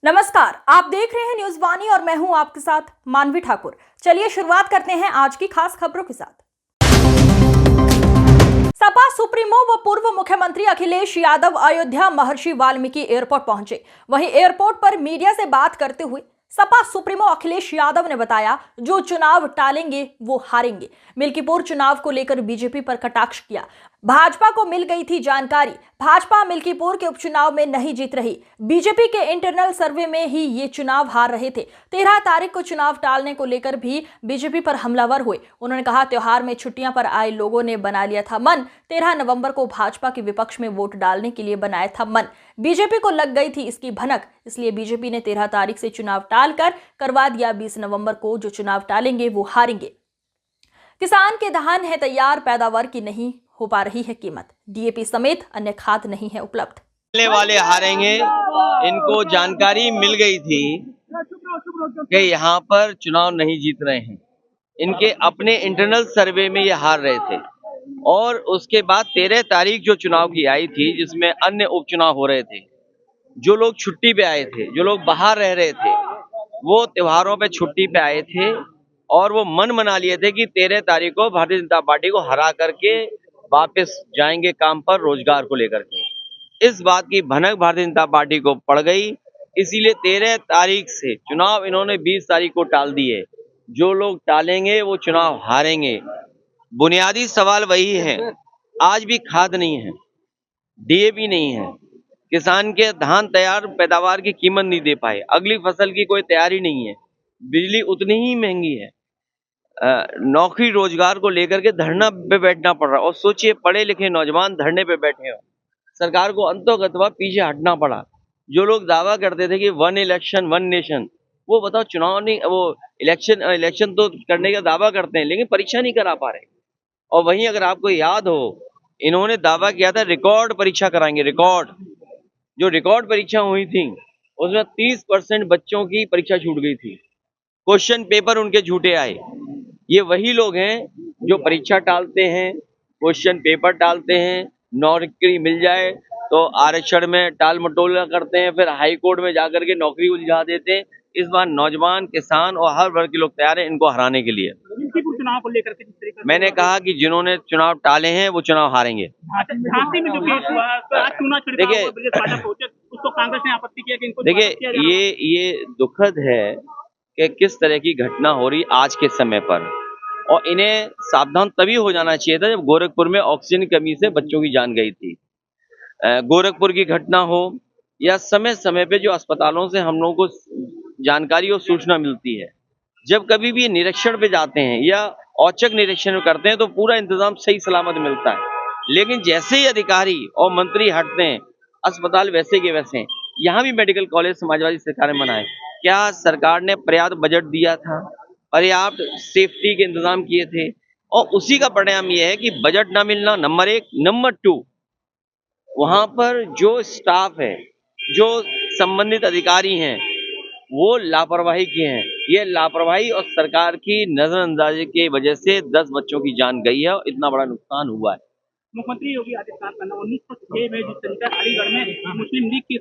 नमस्कार, आप देख रहे हैं न्यूज वाणी और मैं हूं आपके साथ मानवी ठाकुर। चलिए शुरुआत करते हैं आज की खास खबरों के साथ। सपा सुप्रीमो व पूर्व मुख्यमंत्री अखिलेश यादव अयोध्या महर्षि वाल्मीकि एयरपोर्ट पहुंचे। वहीं एयरपोर्ट पर मीडिया से बात करते हुए सपा सुप्रीमो अखिलेश यादव ने बताया, जो चुनाव टालेंगे वो हारेंगे। मिल्कीपुर चुनाव को लेकर बीजेपी पर कटाक्ष किया। भाजपा को मिल गई थी जानकारी, भाजपा मिल्कीपुर के उपचुनाव में नहीं जीत रही। बीजेपी के इंटरनल सर्वे में ही ये चुनाव हार रहे थे। 13 तारीख को चुनाव टालने को लेकर भी बीजेपी पर हमलावर हुए। उन्होंने कहा, त्योहार में छुट्टियां पर आए लोगों ने बना लिया था मन। 13 नवंबर को भाजपा के विपक्ष में वोट डालने के लिए बनाया था मन। बीजेपी को लग गई थी इसकी भनक, इसलिए बीजेपी ने 13 तारीख से चुनाव टालकर करवा दिया 20 नवंबर को। जो चुनाव टालेंगे वो हारेंगे। किसान के धान है तैयार, पैदावार की नहीं हो पा रही है कीमत। डीएपी समेत अन्य खाद नहीं है उपलब्ध। पहले वाले हारेंगे। इनको जानकारी मिल गई थी कि यहाँ पर चुनाव नहीं जीत रहे हैं। इनके अपने इंटरनल सर्वे में ये हार रहे थे और उसके बाद 13 तारीख जो चुनाव की आई थी, जिसमें अन्य उपचुनाव हो रहे थे, जो लोग छुट्टी पे आए थे, जो लोग बाहर रह रहे थे, वो त्योहारों पे छुट्टी पे आए थे और वो मन बना लिए थे कि 13 तारीख को भारतीय जनता पार्टी को हरा करके वापस जाएंगे काम पर, रोजगार को लेकर के। इस बात की भनक भारतीय जनता पार्टी को पड़ गई, इसीलिए 13 तारीख से चुनाव इन्होंने 20 तारीख को टाल दिए। जो लोग टालेंगे वो चुनाव हारेंगे। बुनियादी सवाल वही है। आज भी खाद नहीं है, डीएपी नहीं है, किसान के धान तैयार, पैदावार की कीमत नहीं दे पाए, अगली फसल की कोई तैयारी नहीं है, बिजली उतनी ही महंगी है, नौकरी रोजगार को लेकर के धरना पे बैठना पड़ रहा। और सोचिए, पढ़े लिखे नौजवान धरने पे बैठे हो, सरकार को अंतोगत्वा पीछे हटना पड़ा। जो लोग दावा करते थे कि वन इलेक्शन वन नेशन, वो बताओ चुनाव नहीं, वो इलेक्शन तो करने का दावा करते हैं लेकिन परीक्षा नहीं करा पा रहे। और वहीं अगर आपको याद हो, इन्होंने दावा किया था रिकॉर्ड परीक्षा कराएंगे। रिकॉर्ड जो रिकॉर्ड परीक्षा हुई थी उसमें 30% बच्चों की परीक्षा छूट गई थी। क्वेश्चन पेपर उनके झूठे आए। ये वही लोग हैं जो परीक्षा टालते हैं, क्वेश्चन पेपर टालते हैं, नौकरी मिल जाए तो आरक्षण में टाल मटोला करते हैं, फिर हाई कोर्ट में जाकर के नौकरी उलझा देते हैं। इस बार नौजवान, किसान और हर वर्ग के लोग तैयार हैं इनको हराने के लिए। चुनाव को लेकर के जिस तरीके मैंने कहा कि जिन्होंने चुनाव टाले हैं वो चुनाव हारेंगे। झांसी में जो केस हुआ, तो आज चुनाव देखिए, उसको कांग्रेस ने आपत्ति किया कि इनको देखिए ये दुखद है कि किस तरह की घटना हो रही आज के समय पर, और इन्हें सावधान तभी हो जाना चाहिए था जब गोरखपुर में ऑक्सीजन की कमी से बच्चों की जान गई थी। गोरखपुर की घटना हो या समय समय पे जो अस्पतालों से हम लोगों को जानकारी और सूचना मिलती है, जब कभी भी निरीक्षण पे जाते हैं या औचक निरीक्षण करते हैं तो पूरा इंतजाम सही सलामत मिलता है। लेकिन जैसे ही अधिकारी और मंत्री हटते हैं, अस्पताल वैसे के वैसे हैं। यहाँ भी मेडिकल कॉलेज समाजवादी सरकार ने बनाए। क्या सरकार ने पर्याप्त बजट दिया था, पर्याप्त सेफ्टी के इंतजाम किए थे? और उसी का परिणाम यह है कि बजट ना मिलना नंबर 1, नंबर 2, वहां पर जो स्टाफ है, जो संबंधित अधिकारी हैं, वो लापरवाही किए हैं। ये लापरवाही और सरकार की नजरअंदाजी की वजह से 10 बच्चों की जान गई है और इतना बड़ा नुकसान हुआ है। मुख्यमंत्री योगी आदित्यनाथ का 1906 में जिस तरीके अलीगढ़ में मुस्लिम लीग की